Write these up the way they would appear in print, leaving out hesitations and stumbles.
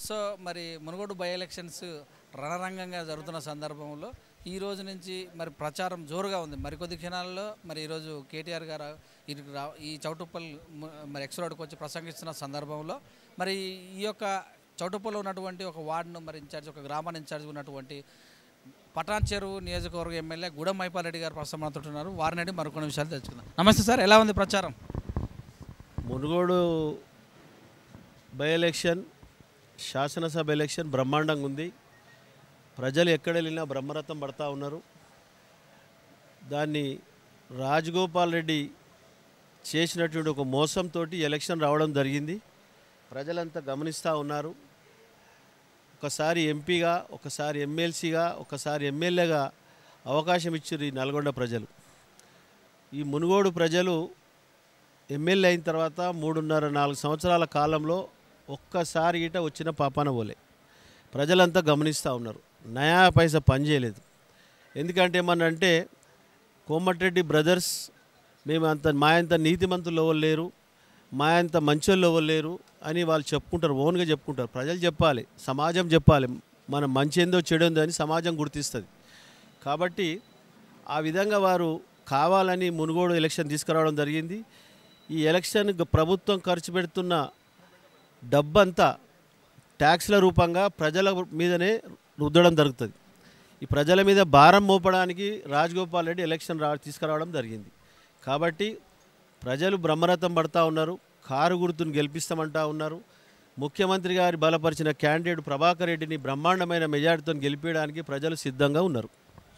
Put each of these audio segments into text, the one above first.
So మరి Munugode by elections రణరంగంగా జరుగుతున్న సందర్భంలో ఈ రోజు నుంచి మరి ప్రచారం జోరుగా ఉంది. మరికొద్ది క్షణాల్లో మరి ఈరోజు కేటీఆర్ గారు ఈ చౌటుప్పల్ మరి ఎక్స్ రోడ్కి వచ్చి ప్రసంగిస్తున్న సందర్భంలో మరి ఈ యొక్క చౌటుప్పల్లో ఉన్నటువంటి ఒక వార్డును మరి ఇన్ఛార్జ్, ఒక గ్రామాన్ని ఇన్ఛార్జ్ ఉన్నటువంటి పటాన్ చెరువు నియోజకవర్గ ఎమ్మెల్యే గూడెం మైపాల్ రెడ్డి గారు ప్రసంగమవుతున్నారు. వారిని మరికొన్ని విషయాలు తెలుసుకుందాం. నమస్తే సార్, ఎలా ఉంది ప్రచారం? మునుగోడు బై ఎలక్షన్, శాసనసభ ఎలక్షన్ బ్రహ్మాండంగా ఉంది. ప్రజలు ఎక్కడ వెళ్ళినా బ్రహ్మరథం పడతా ఉన్నారు. దాన్ని రాజగోపాల్ రెడ్డి చేసినటువంటి ఒక మోసంతో ఎలక్షన్ రావడం జరిగింది. ప్రజలంతా గమనిస్తూ ఉన్నారు. ఒకసారి ఎంపీగా, ఒకసారి ఎమ్మెల్సీగా, ఒకసారి ఎమ్మెల్యేగా అవకాశం ఇచ్చారు ఈ నల్గొండ ప్రజలు. ఈ మునుగోడు ప్రజలు ఎమ్మెల్యే అయిన తర్వాత 3.5-4 సంవత్సరాల కాలంలో ఒక్కసారి గిట వచ్చిన పాపాన పోలే. ప్రజలంతా గమనిస్తూ ఉన్నారు. నయా పైసా పనిచేయలేదు. ఎందుకంటే ఏమన్నంటే కోమటిరెడ్డి బ్రదర్స్ మేము మా అంత నీతిమంతులు ఎవరు లేరు, మా అంత మంచోళ్ళు ఎవరు లేరు అని వాళ్ళు చెప్పుకుంటారు, ఓన్గా చెప్పుకుంటారు. ప్రజలు చెప్పాలి, సమాజం చెప్పాలి, మనం మంచి ఏందో చెడేందో అని సమాజం గుర్తిస్తుంది. కాబట్టి ఆ విధంగా వారు కావాలని మునుగోడు ఎలక్షన్ తీసుకురావడం జరిగింది. ఈ ఎలక్షన్ ప్రభుత్వం ఖర్చు పెడుతున్న డబ్బంతా ట్యాక్స్ల రూపంగా ప్రజల మీదనే రుద్దడం జరుగుతుంది. ఈ ప్రజల మీద భారం మోపడానికి రాజగోపాల్ రెడ్డి ఎలక్షన్ తీసుకురావడం జరిగింది. కాబట్టి ప్రజలు బ్రహ్మరథం పడతా ఉన్నారు. కారు గుర్తును గెలిపిస్తామంటా ఉన్నారు. ముఖ్యమంత్రి గారి బలపరిచిన క్యాండిడేట్ ప్రభాకర్ రెడ్డిని బ్రహ్మాండమైన మెజార్టీతో గెలిపించడానికి ప్రజలు సిద్ధంగా ఉన్నారు.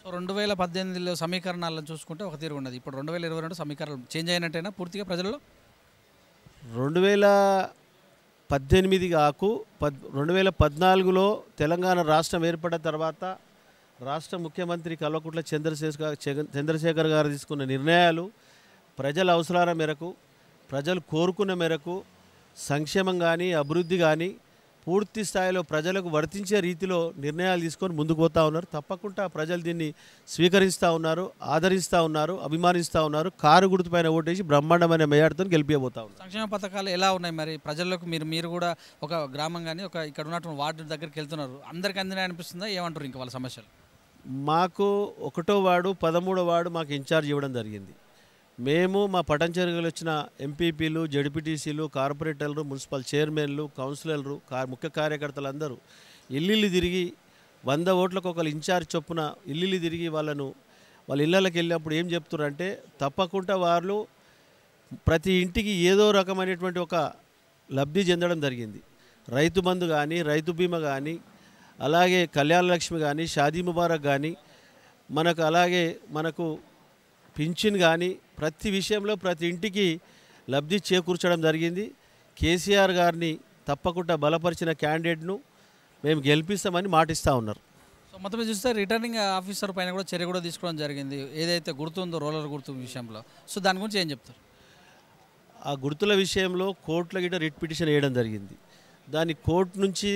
సో 2018లో సమీకరణాలను చూసుకుంటే ఒక తీరు ఉన్నది. ఇప్పుడు 2022 సమీకరణాలు చేంజ్ అయినట్టేనా పూర్తిగా ప్రజల్లో? 2018 కాకు 2014లో తెలంగాణ రాష్ట్రం ఏర్పడిన తర్వాత రాష్ట్ర ముఖ్యమంత్రి కల్వకుంట్ల చంద్రశేఖర్ గారు తీసుకున్న నిర్ణయాలు ప్రజల అవసరాల మేరకు, ప్రజలు కోరుకున్న మేరకు సంక్షేమం కానీ అభివృద్ధి కానీ పూర్తి స్థాయిలో ప్రజలకు వర్తించే రీతిలో నిర్ణయాలు తీసుకొని ముందుకు పోతూ ఉన్నారు. తప్పకుండా ప్రజలు దీన్ని స్వీకరిస్తూ ఉన్నారు, ఆదరిస్తూ ఉన్నారు, అభిమానిస్తూ ఉన్నారు. కారు గుర్తుపైన ఓటేసి బ్రహ్మాండమైన మెజార్టీతో గెలిపిపోతా ఉన్నారు. సంక్షేమ పథకాలు ఎలా ఉన్నాయి మరి ప్రజలకు? మీరు కూడా ఒక గ్రామం కానీ ఒక ఇక్కడ ఉన్నటువంటి వార్డు దగ్గరికి వెళ్తున్నారు, అందరికీ అందినాయి అనిపిస్తుందా? ఏమంటారు ఇంకా వాళ్ళ సమస్యలు? మాకు 1వ వార్డు 13వ వార్డు మాకు ఇన్ఛార్జ్ ఇవ్వడం జరిగింది. మేము మా పటంచెరువులు వచ్చిన ఎంపీపీలు, జడ్పీటీసీలు, కార్పొరేటర్లు, మున్సిపల్ చైర్మన్లు, కౌన్సిలర్లు, ముఖ్య కార్యకర్తలు అందరూ ఇల్లు తిరిగి 100 ఓట్లకు ఒకరు ఇన్ఛార్జ్ చొప్పున ఇల్లు తిరిగి వాళ్ళ ఇళ్ళకి వెళ్ళినప్పుడు ఏం చెప్తున్నారంటే తప్పకుండా వాళ్ళు ప్రతి ఇంటికి ఏదో రకమైనటువంటి ఒక లబ్ధి చెందడం జరిగింది. రైతు బంధు కానీ, రైతు బీమా కానీ, అలాగే కళ్యాణ లక్ష్మి కానీ, షాదీ ముబారక్ కానీ, మనకు పింఛన్ కానీ ప్రతి విషయంలో ప్రతి ఇంటికి లబ్ధి చేకూర్చడం జరిగింది. కేసీఆర్ గారిని తప్పకుండా బలపరిచిన క్యాండిడేట్ను మేము గెలిపిస్తామని మాటిస్తూ ఉన్నారు. సో మొత్తం చూస్తే రిటర్నింగ్ ఆఫీసర్ పైన కూడా చర్య కూడా తీసుకోవడం జరిగింది, ఏదైతే గుర్తుందో రోలర్ గుర్తు విషయంలో. సో దాని గురించి ఏం చెప్తారు? ఆ గుర్తుల విషయంలో కోర్టుల గిట్ట రిట్ పిటిషన్ వేయడం జరిగింది. దాని కోర్టు నుంచి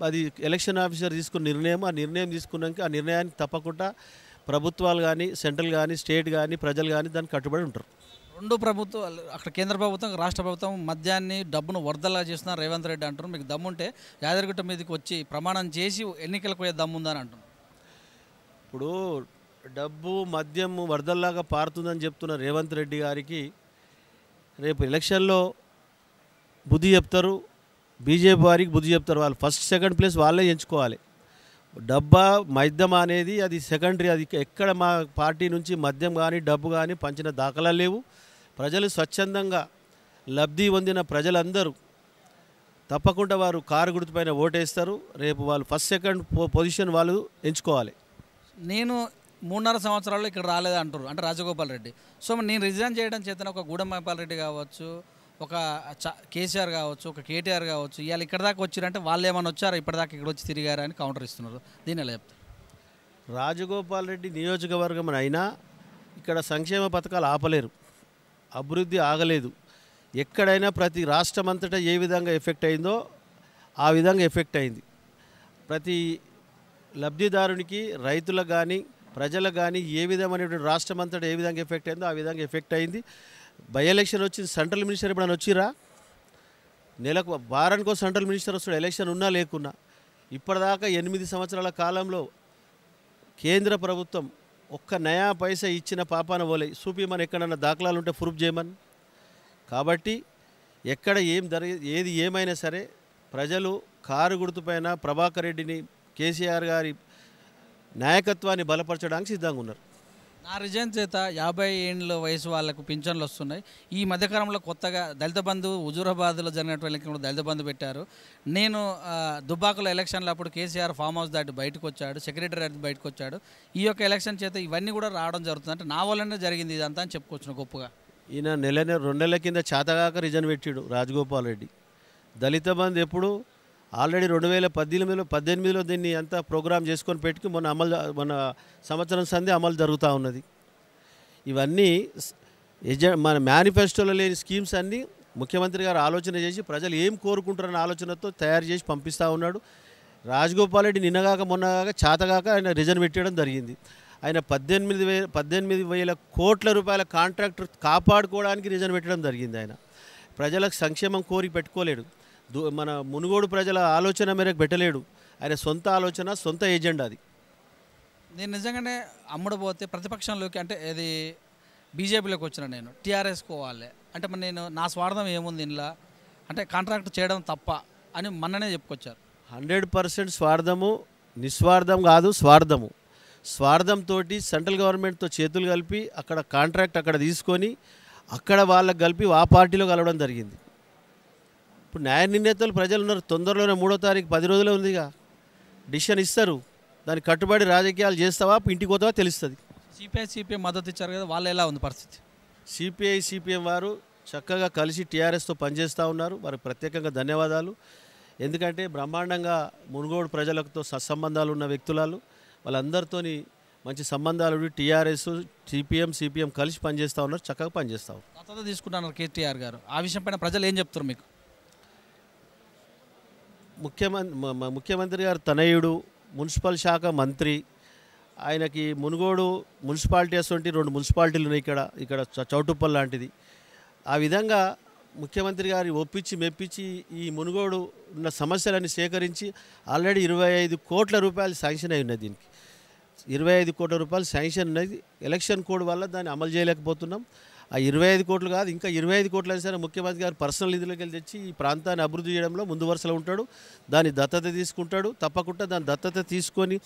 అది ఎలక్షన్ ఆఫీసర్ తీసుకున్న నిర్ణయం. ఆ నిర్ణయం తీసుకున్నాక ఆ నిర్ణయానికి తప్పకుండా ప్రభుత్వాలు కానీ, సెంట్రల్ కానీ, స్టేట్ కానీ, ప్రజలు కానీ దానికి కట్టుబడి ఉంటారు. రెండు ప్రభుత్వాలు, అక్కడ కేంద్ర ప్రభుత్వం, రాష్ట్ర ప్రభుత్వం మద్యాన్ని, డబ్బును వరదలా చేస్తున్నారు రేవంత్ రెడ్డి అంటారు. మీకు దమ్ముంటే యాదగిరిగుట్ట మీదకి వచ్చి ప్రమాణం చేసి ఎన్నికలకు పోయే దమ్ముందని అంటున్నారు. ఇప్పుడు డబ్బు మద్యం వరదల్లాగా పారుతుందని చెప్తున్న రేవంత్ రెడ్డి గారికి రేపు ఎలక్షన్లో బుద్ధి చెప్తారు. బీజేపీ వారికి బుద్ధి చెప్తారు. వాళ్ళు ఫస్ట్ సెకండ్ ప్లేస్ వాళ్ళే ఎంచుకోవాలి. డబ్బా మద్యం అనేది అది సెకండరీ. అది ఎక్కడ మా పార్టీ నుంచి మద్యం కానీ డబ్బు కానీ పంచిన దాఖలాలు లేవు. ప్రజలు స్వచ్ఛందంగా లబ్ధి పొందిన ప్రజలందరూ తప్పకుండా వారు కారు గుర్తుపైన ఓటేస్తారు. రేపు వాళ్ళు ఫస్ట్ సెకండ్ పొజిషన్ వాళ్ళు ఎంచుకోవాలి. నేను 3.5 సంవత్సరాల్లో ఇక్కడ రాలేదు అంటారు అంటే రాజగోపాల్ రెడ్డి. సో నేను రిజైన్ చేయడం చేతన ఒక గూడెం మైపాల్ రెడ్డి కావచ్చు, ఒక కేసీఆర్ కావచ్చు, ఒక కేటీఆర్ కావచ్చు, ఇవాళ ఇక్కడ దాకా వచ్చారంటే వాళ్ళు ఏమైనా వచ్చారా ఇప్పటిదాకా ఇక్కడ వచ్చి తిరిగారా అని కౌంటర్ ఇస్తున్నారు. దీన్ని ఎలా చెప్తారు? రాజగోపాల్ రెడ్డి నియోజకవర్గం అయినా ఇక్కడ సంక్షేమ పథకాలు ఆపలేరు, అభివృద్ధి ఆగలేదు. ఎక్కడైనా ప్రతి రాష్ట్రం అంతటా ఏ విధంగా ఎఫెక్ట్ అయిందో ఆ విధంగా ఎఫెక్ట్ అయింది. ప్రతి లబ్ధిదారునికి, రైతులకు కానీ, ప్రజలకు కానీ ఏ విధమైనటువంటి రాష్ట్రం అంతటా ఏ విధంగా ఎఫెక్ట్ అయిందో ఆ విధంగా ఎఫెక్ట్ అయింది. బై ఎలక్షన్ వచ్చింది. సెంట్రల్ మినిస్టర్ ఎప్పుడైనా వచ్చిరా? నెలకు వారానికో సెంట్రల్ మినిస్టర్ వస్తాడు, ఎలక్షన్ ఉన్నా లేకున్నా. ఇప్పటిదాకా 8 సంవత్సరాల కాలంలో కేంద్ర ప్రభుత్వం ఒక్క నయా పైసా ఇచ్చిన పాపాన పోలే. చూపిమని ఎక్కడన్నా దాఖలాలు ఉంటే ప్రూఫ్ చేయమని. కాబట్టి ఎక్కడ ఏది ఏమైనా సరే ప్రజలు కారు గుర్తుపైన ప్రభాకర్ రెడ్డిని, కేసీఆర్ గారి నాయకత్వాన్ని బలపరచడానికి సిద్ధంగా ఉన్నారు. నా రిజైన్ చేత 50 ఏళ్ళ వయసు వాళ్ళకు పింఛన్లు వస్తున్నాయి. ఈ మధ్యకాలంలో కొత్తగా దళిత బంధు హుజూరాబాద్లో జరిగినటువంటి ఎన్నికల్లో దళిత బంధు పెట్టారు. నేను దుబ్బాకలో ఎలక్షన్లు అప్పుడు కేసీఆర్ ఫామ్ హౌస్ దాటి బయటకు వచ్చాడు, సెక్రటరీ బయటకు వచ్చాడు. ఈ యొక్క ఎలక్షన్ చేత ఇవన్నీ కూడా రావడం జరుగుతుంది. అంటే నా వల్లనే జరిగింది ఇదంతా అని చెప్పుకోవచ్చు గొప్పగా. ఈయన 2 నెలల కింద చేతగాక రిజైన్ పెట్టాడు రాజగోపాల్ రెడ్డి. దళిత బంధు ఎప్పుడు ఆల్రెడీ 2018లో దీన్ని అంతా ప్రోగ్రామ్ చేసుకొని పెట్టుకు మన సంవత్సరం సంధి అమలు జరుగుతూ ఉన్నది. ఇవన్నీ మన మేనిఫెస్టోలో లేని స్కీమ్స్ అన్నీ ముఖ్యమంత్రి గారు ఆలోచన చేసి ప్రజలు ఏం కోరుకుంటారన్న ఆలోచనతో తయారు చేసి పంపిస్తూ ఉన్నాడు. రాజగోపాల్ రెడ్డి నిన్నగాక మొన్నగాక చేతగాక ఆయన రిజైన్ పెట్టడం జరిగింది. ఆయన 18,000 కోట్ల రూపాయల కాంట్రాక్టర్ కాపాడుకోవడానికి రిజైన్ పెట్టడం జరిగింది. ఆయన ప్రజలకు సంక్షేమం కోరి పెట్టుకోలేడు. మన మునుగోడు ప్రజల ఆలోచన మేరకు పెట్టలేడు. ఆయన సొంత ఆలోచన, సొంత ఏజెండా అది. నేను నిజంగానే అమ్ముడుపోతే ప్రతిపక్షంలోకి అంటే ఇది బీజేపీలోకి వచ్చిన నేను టీఆర్ఎస్ కోవాలి అంటే మరి నేను నా స్వార్థం ఏముంది ఇంట్లో అంటే కాంట్రాక్ట్ చేయడం తప్ప అని మొన్ననే చెప్పుకొచ్చారు. 100% స్వార్థము, నిస్వార్థం కాదు స్వార్థము. స్వార్థంతో సెంట్రల్ గవర్నమెంట్తో చేతులు కలిపి అక్కడ కాంట్రాక్ట్ అక్కడ తీసుకొని అక్కడ వాళ్ళకి కలిపి ఆ పార్టీలో కలవడం జరిగింది. ఇప్పుడు న్యాయ నిర్ణేతలు ప్రజలు ఉన్నారు. తొందరలోనే 3వ తారీఖు 10 రోజులే ఉందిగా, డిసిషన్ ఇస్తారు. దానికి కట్టుబడి రాజకీయాలు చేస్తావా ఇంటికి పోతావా తెలుస్తుంది. సిపిఐ మద్దతు ఇచ్చారు కదా, వాళ్ళు ఎలా ఉంది పరిస్థితి? సిపిఐ సిపిఎం వారు చక్కగా కలిసి టీఆర్ఎస్తో పనిచేస్తూ ఉన్నారు. వారికి ప్రత్యేకంగా ధన్యవాదాలు. ఎందుకంటే బ్రహ్మాండంగా మునుగోడు ప్రజలతో సత్సంబంధాలు ఉన్న వ్యక్తులు వాళ్ళందరితోని మంచి సంబంధాలు టీఆర్ఎస్ సిపిఎం కలిసి పనిచేస్తూ ఉన్నారు, చక్కగా పనిచేస్తూ ఉన్నారు. దత్తత తీసుకుంటున్నారు కేటీఆర్ గారు. ఆ విషయం పైన ప్రజలు ఏం చెప్తారు మీకు? ముఖ్యమంత్రి గారు తనయుడు, మున్సిపల్ శాఖ మంత్రి, ఆయనకి మునుగోడు మున్సిపాలిటీ అసొంటి 2 మున్సిపాలిటీలు ఉన్నాయి ఇక్కడ చౌటుప్పల్ లాంటిది. ఆ విధంగా ముఖ్యమంత్రి గారి ఒప్పించి మెప్పించి ఈ మునుగోడు ఉన్న సమస్యలన్నీ సేకరించి ఆల్రెడీ 25 కోట్ల రూపాయలు శాంక్షన్ అయి ఉన్నది. దీనికి 25 కోట్ల రూపాయలు శాంక్షన్ ఉన్నది. ఎలక్షన్ కోడ్ వల్ల దాన్ని అమలు చేయలేకపోతున్నాం. ఆ 25 కోట్లు కాదు, ఇంకా 25 కోట్లు అయినా సరే ముఖ్యమంత్రి గారు పర్సనల్ నిధులకు వెళ్ళి తెచ్చి ఈ ప్రాంతాన్ని అభివృద్ధి చేయడంలో ముందు వరుసలో ఉంటాడు. దాన్ని దత్తత తీసుకుంటాడు. తప్పకుండా దాన్ని దత్తత తీసుకొని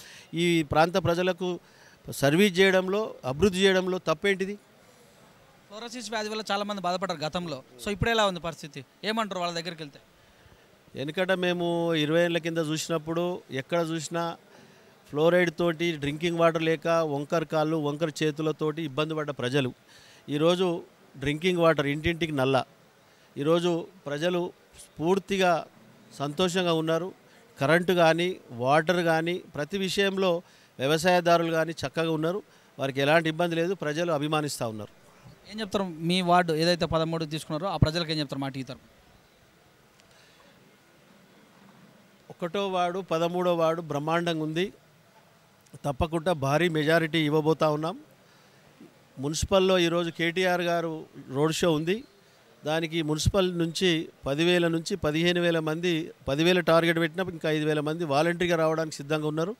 ఈ ప్రాంత ప్రజలకు సర్వీస్ చేయడంలో, అభివృద్ధి చేయడంలో తప్పేంటిది? ఫ్లోరోసిస్ వ్యాధి వల్ల చాలామంది బాధపడ్డారు గతంలో. సో ఇప్పుడు ఎలా ఉంది పరిస్థితి? ఏమంటారు వాళ్ళ దగ్గరికి వెళ్తే? ఎందుకంటే మేము 20 ఏళ్ళ కింద చూసినప్పుడు ఎక్కడ చూసినా ఫ్లోరైడ్ తోటి డ్రింకింగ్ వాటర్ లేక వంకర కాళ్ళు, వంకర చేతులతోటి ఇబ్బంది పడ్డ ప్రజలు ఈరోజు డ్రింకింగ్ వాటర్ ఇంటింటికి నల్ల. ఈరోజు ప్రజలు పూర్తిగా సంతోషంగా ఉన్నారు. కరెంటు కానీ, వాటర్ కానీ, ప్రతి విషయంలో వ్యవసాయదారులు కానీ చక్కగా ఉన్నారు. వారికి ఎలాంటి ఇబ్బంది లేదు. ప్రజలు అభిమానిస్తూ ఉన్నారు. ఏం చెప్తారు మీ వార్డు ఏదైతే 13 తీసుకున్నారో ఆ ప్రజలకు ఏం చెప్తారు? మా టీ తరపు 1వ వార్డు 13వ వార్డు బ్రహ్మాండంగా ఉంది. తప్పకుండా భారీ మెజారిటీ ఇవ్వబోతూ ఉన్నాం. మున్సిపల్లో ఈరోజు కేటీఆర్ గారు రోడ్ షో ఉంది. దానికి మున్సిపల్ నుంచి 10,000 నుంచి 15,000 మంది, 10,000 టార్గెట్ పెట్టినప్పుడు ఇంకా 5,000 మంది వాలంటరీగా రావడానికి సిద్ధంగా ఉన్నారు.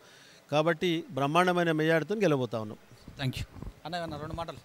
కాబట్టి బ్రహ్మాండమైన మెజారిటీతో గెలబోతా ఉన్నాం. థ్యాంక్ యూ అన్న. 2 మాటలు